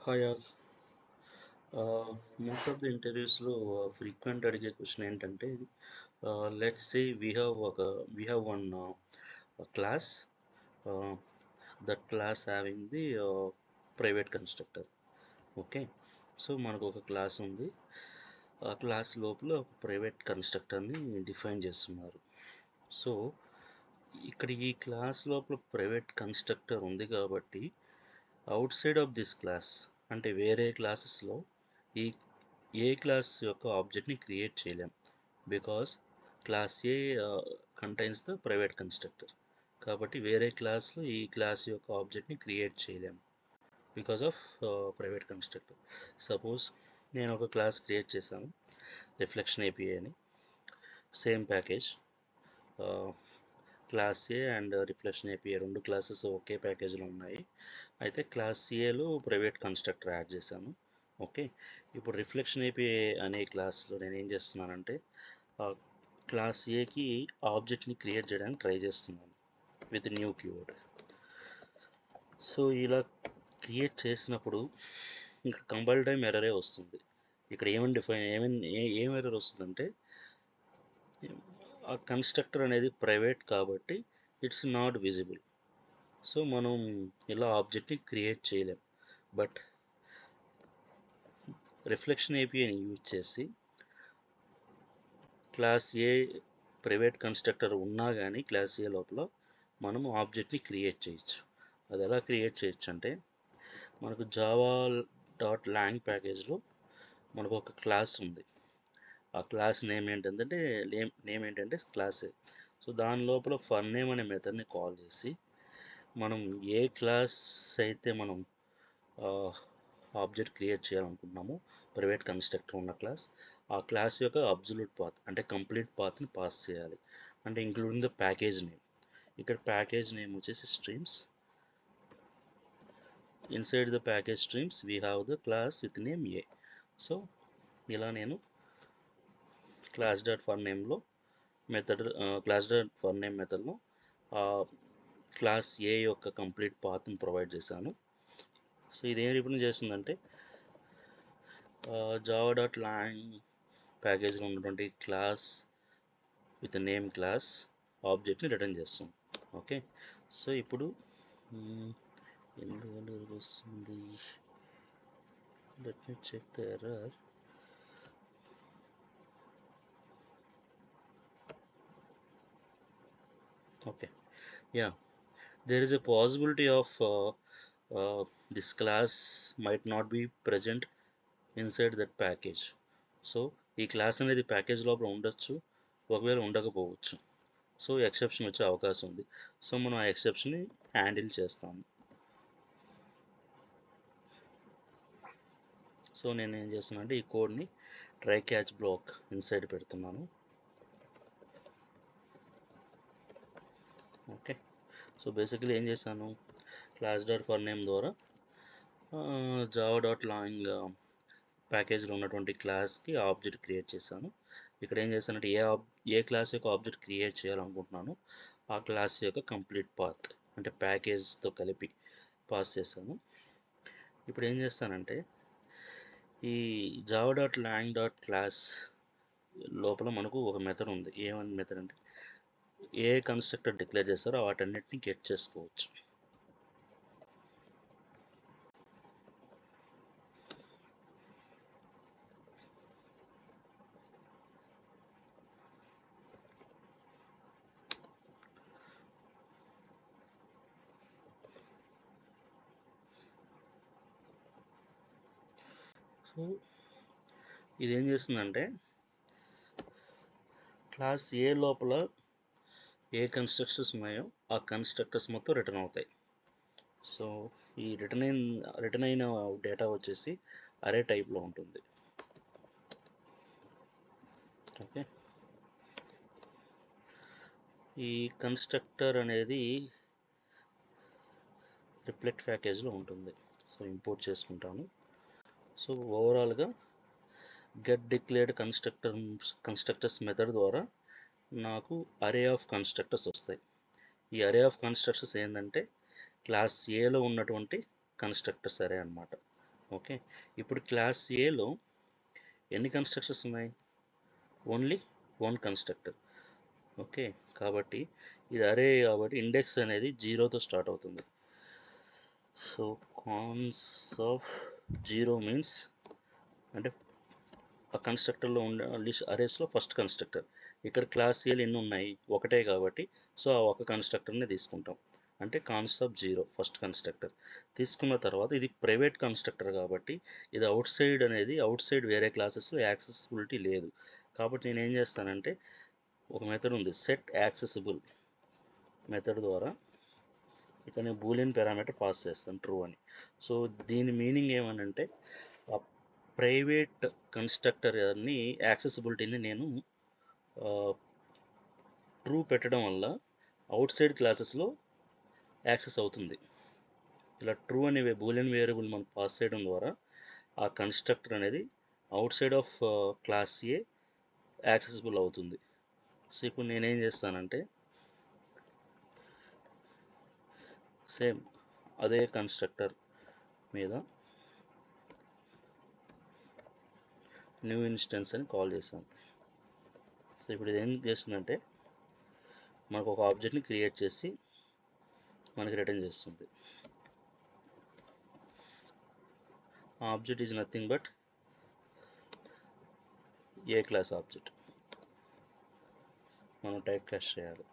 Hi all. Most of the ఇంటర్వ్యూస్‌లో frequent అడిగే question ఏంటంటే, let's say we have one class, ah, that class having the private constructor. Okay. So, మనకొక class ఉంది. ఆ class లోపల ఒక ప్రైవేట్ కన్‌స్ట్రక్టర్‌ని డిఫైన్ చేస్తున్నారు. సో, ఇక్కడ ఈ క్లాస్ లోపల ప్రైవేట్ కన్‌స్ట్రక్టర్ ఉంది కాబట్టి, ఔట్‌సైడ్ ఆఫ్ దిస్ క్లాస్ అంటే వేరే క్లాసెస్‌లో ఈ ఏ క్లాస్ యొక్క ఆబ్జెక్ట్‌ని క్రియేట్ చేయలేం. Because class A contains the private constructor. కాబట్టి వేరే క్లాస్‌లో ఈ క్లాస్ యొక్క ఆబ్జెక్ట్‌ని క్రియేట్ చేయలేం. Because of private constructor. Suppose నేను ఒక క్లాస్ క్రియేట్ చేశాను. రిఫ్లెక్షన్ ఏపీఐ అని. Same package. Class A and reflection API 2 classes ఒకే ప్యాకేజ్‌లో ఉన్నాయి. అయితే క్లాస్ ఏలో ప్రైవేట్ కన్‌స్ట్రక్టర్ యాడ్ చేశాను. ఓకే. ఇప్పుడు రిఫ్లెక్షన్ ఏపీఐ అనే క్లాస్‌లో నేనేం చేస్తున్నానంటే, క్లాస్ ఏకి ఆబ్జెక్ట్‌ని క్రియేట్ చేయడానికి ట్రై చేస్తున్నాను విత్ న్యూ కీవర్డ్. సో, ఇలా క్రియేట్ చేసినప్పుడు ఇక్కడ కంపైల్ టైమ్ ఎర్రరే వస్తుంది. ఇక్కడ ఏం ఎర్రర్ వస్తుందంటే, ఆ కన్‌స్ట్రక్టర్ అనేది ప్రైవేట్ కాబట్టి ఇట్స్ నాట్ విజిబుల్. సో, మనం ఇలా ఆబ్జెక్ట్‌ని క్రియేట్ చేయలేం. బట్ రిఫ్లెక్షన్ ఏపీఐని యూజ్ చేసి క్లాస్ ఏ ప్రైవేట్ కన్‌స్ట్రక్టర్ ఉన్నా గానీ క్లాస్ ఏ లోపల మనము ఆబ్జెక్ట్‌ని క్రియేట్ చేయొచ్చు. అది ఎలా క్రియేట్ చేయొచ్చంటే, మనకు జావా డాట్ లాంగ్ ప్యాకేజ్‌లో మనకొక క్లాస్ ఉంది. ఆ క్లాస్ నేమ్ ఏంటంటే క్లాస్ ఏ. సో, దాని లోపల ఫర్ నేమ్ అనే మెథడ్‌ని కాల్ చేసి, మనం ఏ క్లాస్ అయితే మనం ఆబ్జెక్ట్ క్రియేట్ చేయాలనుకుంటున్నామో ప్రైవేట్ కన్‌స్ట్రక్టర్ ఉన్న క్లాస్, ఆ క్లాస్ యొక్క అబ్సల్యూట్ పాత్ అంటే కంప్లీట్ పాత్‌ని పాస్ చేయాలి. అంటే ఇంక్లూడింగ్ ద ప్యాకేజ్ నేమ్. ఇక్కడ ప్యాకేజ్ నేమ్ వచ్చేసి streams. Inside the package streams we have the class with name A. So, ఇలా నేను క్లాస్ డాట్ ఫర్ నేమ్‌లో క్లాస్ డాట్ ఫర్ నేమ్ మెథడ్‌లో క్లాస్ ఏ యొక్క కంప్లీట్ పాత్‌ని ప్రొవైడ్ చేశాను. సో, ఇదేం రిప్రజెంట్ చేస్తుందంటే, జావా డాట్ లాంగ్ ప్యాకేజ్లో ఉన్నటువంటి క్లాస్ విత్ నేమ్ క్లాస్ ఆబ్జెక్ట్ని రిటర్న్ చేస్తాం. ఓకే. సో, ఇప్పుడు ఎందువల్ల ఎర్రర్ వస్తుంది? Let me check the error. Okay. Yeah, there is a possibility of this class might not be present inside that package. So, ఈ class అనేది package లోపల ఉండొచ్చు. ఒకవేళ ఉండకపోవచ్చు. సో, ఎక్సెప్షన్ వచ్చే అవకాశం ఉంది. సో, మనం ఆ ఎక్సెప్షన్‌ని హ్యాండిల్ చేస్తాము. సో, నేనేం చేస్తున్నానంటే ఈ కోడ్‌ని ట్రై క్యాచ్ బ్లాక్ ఇన్సైడ్ పెడుతున్నాను. ఓకే. సో, బేసికల్లీ ఏం చేశాను, క్లాస్ డాట్ ఫర్ నేమ్ ద్వారా జావా డాట్ లాంగ్ ప్యాకేజ్లో ఉన్నటువంటి క్లాస్కి ఆబ్జెక్ట్ క్రియేట్ చేశాను. ఇక్కడ ఏం చేశానంటే ఏ క్లాస్ యొక్క ఆబ్జెక్ట్ క్రియేట్ చేయాలనుకుంటున్నానో ఆ క్లాస్ యొక్క కంప్లీట్ పాత్ అంటే ప్యాకేజ్తో కలిపి పాస్ చేశాను. ఇప్పుడు ఏం చేస్తానంటే, ఈ Java dot long dot class లోపల మనకు ఒక మెథడ్ ఉంది. ఏమని మెథడ్ అంటే, ఏ కన్స్ట్రక్టర్ డిక్లేర్ చేస్తారో వాటన్నిటిని గెట్ చేసుకోవచ్చు. సో, ఇదేం చేస్తుందంటే, క్లాస్ ఏ లోపల ఏ కన్స్ట్రక్టర్స్ ఉన్నాయో ఆ కన్స్ట్రక్టర్స్ మొత్తం రిటర్న్ అవుతాయి. సో, ఈ రిటర్న్ అయిన డేటా వచ్చేసి అరే టైప్‌లో ఉంటుంది. ఓకే. ఈ కన్స్ట్రక్టర్ అనేది రిఫ్లెక్ట్ ప్యాకేజ్‌లో ఉంటుంది. సో, ఇంపోర్ట్ చేసుకుంటాను. సో, ఓవరాల్‌గా గెట్ డిక్లేర్డ్ కన్స్ట్రక్టర్స్ మెథడ్ ద్వారా నాకు అరే ఆఫ్ కన్స్ట్రక్టర్స్ వస్తాయి. ఈ అరే ఆఫ్ కన్స్ట్రక్టర్స్ ఏందంటే, క్లాస్ ఏలో ఉన్నటువంటి కన్స్ట్రక్టర్స్ అరే అన్నమాట. ఓకే. ఇప్పుడు క్లాస్ ఏలో ఎన్ని కన్స్ట్రక్టర్స్ ఉన్నాయి? Only one constructor. ఓకే. కాబట్టి ఇది అరే కాబట్టి ఇండెక్స్ అనేది 0తో స్టార్ట్ అవుతుంది. సో కాన్స్ ఆఫ్ 0 మీన్స్ అంటే ఆ కన్స్ట్రక్టర్లో ఉండే లిస్ట్ అరేస్లో ఫస్ట్ కన్స్ట్రక్టర్. ఇక్కడ క్లాస్ ఏలు ఎన్ని ఉన్నాయి? ఒకటే కాబట్టి సో ఆ ఒక కన్స్ట్రక్టర్ని తీసుకుంటాం. అంటే కాన్స్ ఆఫ్ 0 ఫస్ట్ కన్స్ట్రక్టర్ తీసుకున్న తర్వాత ఇది ప్రైవేట్ కన్స్ట్రక్టర్ కాబట్టి ఇది అవుట్ సైడ్ అనేది అవుట్ సైడ్ వేరే క్లాసెస్లో యాక్సెసిబిలిటీ లేదు. కాబట్టి నేను ఏం చేస్తానంటే ఒక మెథడ్ ఉంది సెట్ యాక్సెసిబుల్ మెథడ్ ద్వారా ఇక్కడ నేను బూలియన్ పారామీటర్ పాస్ చేస్తాను ట్రూ అని. సో దీని మీనింగ్ ఏమనంటే ఆ ప్రైవేట్ కన్స్ట్రక్టర్ని యాక్సెసిబిలిటీని నేను ట్రూ పెట్టడం వల్ల అవుట్ సైడ్ క్లాసెస్లో యాక్సెస్ అవుతుంది. ఇలా ట్రూ అనే బూలియన్ వేరియబుల్ మనం పాస్ చేయడం ద్వారా ఆ కన్స్ట్రక్టర్ అనేది out side of class A accessible అవుతుంది. సో ఇప్పుడు నేనేం చేస్తానంటే సేమ్ అదే కన్స్ట్రక్టర్ మీద న్యూ ఇన్స్టెన్స్ అని కాల్ చేశాను. సో ఇప్పుడు ఇది ఏం చేస్తుందంటే మనకు ఒక ఆబ్జెక్ట్ని క్రియేట్ చేసి మనకి రిటర్న్ చేస్తుంది. Object is nothing but A class object. మనం టైప్ కాస్ట్ చేయాలి.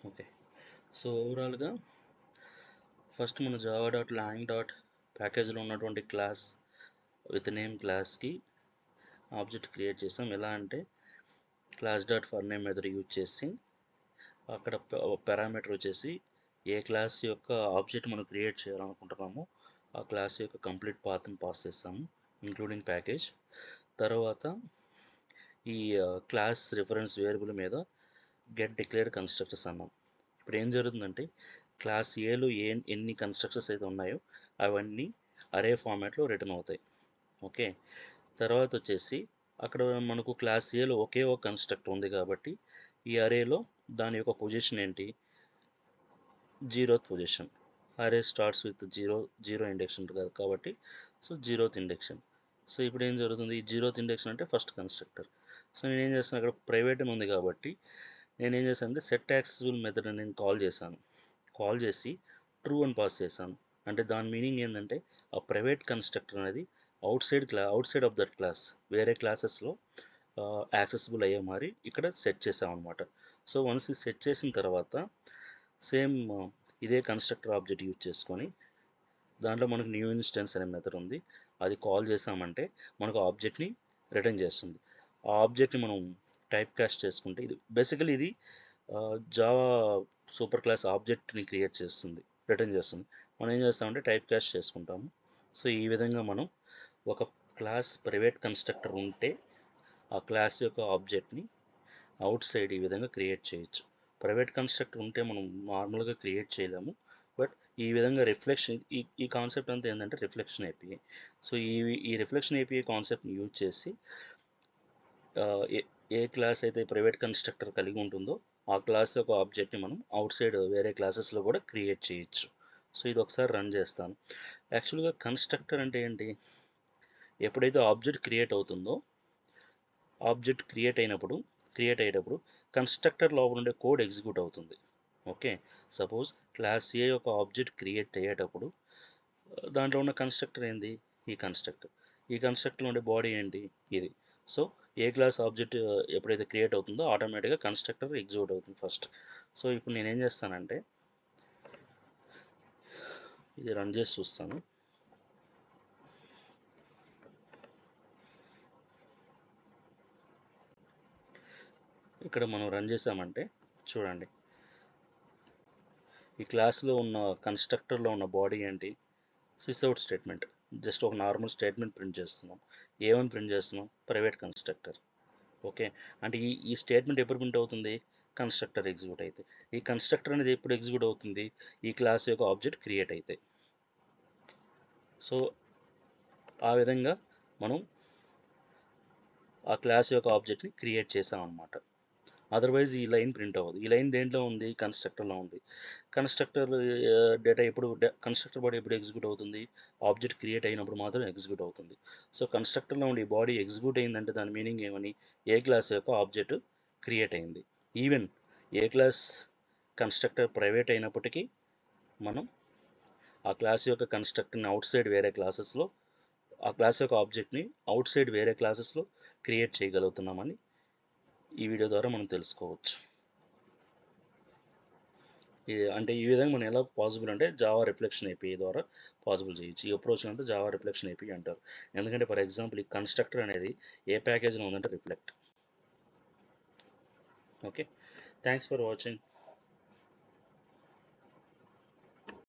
ఓకే. సో ఓవరాల్గా ఫస్ట్ మన జావా డాట్ లాంగ్ డాట్ ప్యాకేజ్లో ఉన్నటువంటి క్లాస్ విత్ నేమ్ క్లాస్కి ఆబ్జెక్ట్ క్రియేట్ చేసాం. ఎలా అంటే class dot for name method use చేసి అక్కడ పారామీటర్ వచ్చేసి ఏ క్లాస్ యొక్క ఆబ్జెక్ట్ మనం క్రియేట్ చేయాలనుకుంటున్నామో ఆ క్లాస్ యొక్క కంప్లీట్ పాత్ని పాస్ చేస్తాము ఇంక్లూడింగ్ ప్యాకేజ్. తర్వాత ఈ క్లాస్ రిఫరెన్స్ వేరియబుల్ మీద గెట్ డిక్లేర్డ్ కన్స్ట్రక్టర్స్ అన్నాం. ఇప్పుడు ఏం జరుగుతుందంటే క్లాస్ ఏలో ఎన్ని కన్స్ట్రక్టర్స్ అయితే ఉన్నాయో అవన్నీ అరే ఫార్మాట్లో రిటర్న్ అవుతాయి. ఓకే. తర్వాత వచ్చేసి అక్కడ మనకు క్లాస్ ఏలో ఒకే ఒక కన్స్ట్రక్టర్ ఉంది కాబట్టి ఈ అరేలో దాని యొక్క పొజిషన్ ఏంటి? 0th position. అరే స్టార్ట్స్ విత్ 0 ఇండెక్షన్ కాబట్టి సో 0th ఇండెక్షన్. సో ఇప్పుడు ఏం జరుగుతుంది? ఈ 0th ఇండెక్షన్ అంటే ఫస్ట్ కన్స్ట్రక్టర్. సో నేనేం చేస్తాను అక్కడ ప్రైవేట్ అని ఉంది కాబట్టి నేనేం చేశానంటే సెట్ యాక్సెసిబుల్ మెథడ్ అని నేను కాల్ చేశాను. కాల్ చేసి ట్రూ అని పాస్ చేశాను. అంటే దాని మీనింగ్ ఏంటంటే ఆ ప్రైవేట్ కన్స్ట్రక్టర్ అనేది out side of that class వేరే క్లాసెస్లో యాక్సెసిబుల్ అయ్యే మరి ఇక్కడ సెట్ చేసామన్నమాట. సో వన్స్ ఇది సెట్ చేసిన తర్వాత సేమ్ ఇదే కన్స్ట్రక్టర్ ఆబ్జెక్ట్ యూజ్ చేసుకొని దాంట్లో మనకు న్యూ ఇన్స్టెన్స్ అనే మెథడ్ ఉంది. అది కాల్ చేసామంటే మనకు ఆబ్జెక్ట్ని రిటర్న్ చేస్తుంది. ఆ ఆబ్జెక్ట్ని మనం టైప్ కాస్ట్ చేసుకుంటే ఇది బేసికలీ ఇది జావా సూపర్ క్లాస్ ఆబ్జెక్ట్ని క్రియేట్ చేస్తుంది, రిటర్న్ చేస్తుంది. మనం ఏం చేస్తామంటే టైప్ కాస్ట్ చేసుకుంటాము. సో ఈ విధంగా మనం ఒక క్లాస్ ప్రైవేట్ కన్స్ట్రక్టర్ ఉంటే ఆ క్లాస్ యొక్క ఆబ్జెక్ట్ని అవుట్ సైడ్ ఈ విధంగా క్రియేట్ చేయొచ్చు. ప్రైవేట్ కన్స్ట్రక్టర్ ఉంటే మనం నార్మల్గా క్రియేట్ చేయలేము. బట్ ఈ విధంగా రిఫ్లెక్షన్ ఈ కాన్సెప్ట్ అంతా ఏంటంటే రిఫ్లెక్షన్ ఏపీఐ. సో ఈ రిఫ్లెక్షన్ ఏపీఐ కాన్సెప్ట్ని యూజ్ చేసి ఏ క్లాస్ అయితే ప్రైవేట్ కన్స్ట్రక్టర్ కలిగి ఉంటుందో ఆ క్లాస్ యొక్క ఆబ్జెక్ట్ని మనం అవుట్ సైడ్ వేరే క్లాసెస్లో కూడా క్రియేట్ చేయొచ్చు. సో ఇది ఒకసారి రన్ చేస్తాను. యాక్చువల్గా కన్స్ట్రక్టర్ అంటే ఏంటి? ఎప్పుడైతే ఆబ్జెక్ట్ క్రియేట్ అవుతుందో ఆబ్జెక్ట్ క్రియేట్ అయ్యేటప్పుడు కన్స్ట్రక్టర్ లోపల ఉండే కోడ్ ఎగ్జిక్యూట్ అవుతుంది. ఓకే. సపోజ్ క్లాస్ ఏ యొక్క ఆబ్జెక్ట్ క్రియేట్ అయ్యేటప్పుడు దాంట్లో ఉన్న కన్స్ట్రక్టర్ ఏంది? ఈ కన్స్ట్రక్టర్. ఈ కన్స్ట్రక్టర్లో ఉండే బాడీ ఏంటి? ఇది. సో ఏ క్లాస్ ఆబ్జెక్ట్ ఎప్పుడైతే క్రియేట్ అవుతుందో ఆటోమేటిక్గా కన్స్ట్రక్టర్ ఎగ్జిక్యూట్ అవుతుంది ఫస్ట్. సో ఇప్పుడు నేనేం చేస్తానంటే ఇది రన్ చేసి చూస్తాను. ఇక్కడ మనం రన్ చేసామంటే చూడండి, ఈ క్లాస్లో ఉన్న కన్స్ట్రక్టర్లో ఉన్న బాడీ ఏంటి? సిస్అవుట్ స్టేట్మెంట్. జస్ట్ ఒక నార్మల్ స్టేట్మెంట్ ప్రింట్ చేస్తున్నాం. ఏమని ప్రింట్ చేస్తున్నాం? Private constructor. ఓకే, అంటే ఈ స్టేట్మెంట్ ఎప్పుడు ప్రింట్ అవుతుంది? కన్స్ట్రక్టర్ ఎగ్జిక్యూట్ అయితే. ఈ కన్స్ట్రక్టర్ అనేది ఎప్పుడు ఎగ్జిక్యూట్ అవుతుంది? ఈ క్లాస్ యొక్క ఆబ్జెక్ట్ క్రియేట్ అయితే. సో ఆ విధంగా మనం ఆ క్లాస్ యొక్క ఆబ్జెక్ట్ని క్రియేట్ చేసామన్నమాట. అదర్వైజ్ ఈ లైన్ ప్రింట్ అవ్వదు. ఈ లైన్ దేంట్లో ఉంది? కన్స్ట్రక్టర్లో ఉంది. కన్స్ట్రక్టర్ డేటా ఎప్పుడు కన్స్ట్రక్టర్ బాడీ ఎప్పుడు ఎగ్జిక్యూట్ అవుతుంది? ఆబ్జెక్ట్ క్రియేట్ అయినప్పుడు మాత్రం ఎగ్జిక్యూట్ అవుతుంది. సో కన్స్ట్రక్టర్లో ఉండి బాడీ ఎగ్జిక్యూట్ అయిందంటే దాని మీనింగ్ ఏమని? ఏ క్లాస్ యొక్క ఆబ్జెక్ట్ క్రియేట్ అయింది. Even a class constructor private అయినప్పటికీ మనం ఆ క్లాస్ యొక్క కన్స్ట్రక్టర్ని అవుట్ సైడ్ వేరే క్లాసెస్లో, ఆ క్లాస్ యొక్క ఆబ్జెక్ట్ని అవుట్ సైడ్ వేరే క్లాసెస్లో క్రియేట్ చేయగలుగుతున్నామని ఈ వీడియో ద్వారా మనం తెలుసుకోవచ్చు. అంటే ఈ విధంగా మనం ఎలా పాసిబుల్ అంటే జావా రిఫ్లెక్షన్ ఏపీఐ ద్వారా పాసిబుల్ చేయొచ్చు. ఈ అప్రోచ్ అంతా జావా రిఫ్లెక్షన్ ఏపీఐ అంటారు. ఎందుకంటే ఫర్ ఎగ్జాంపుల్ ఈ కన్స్ట్రక్టర్ అనేది ఏ ప్యాకేజ్లో ఉందంటే reflect. Okay, thanks for watching.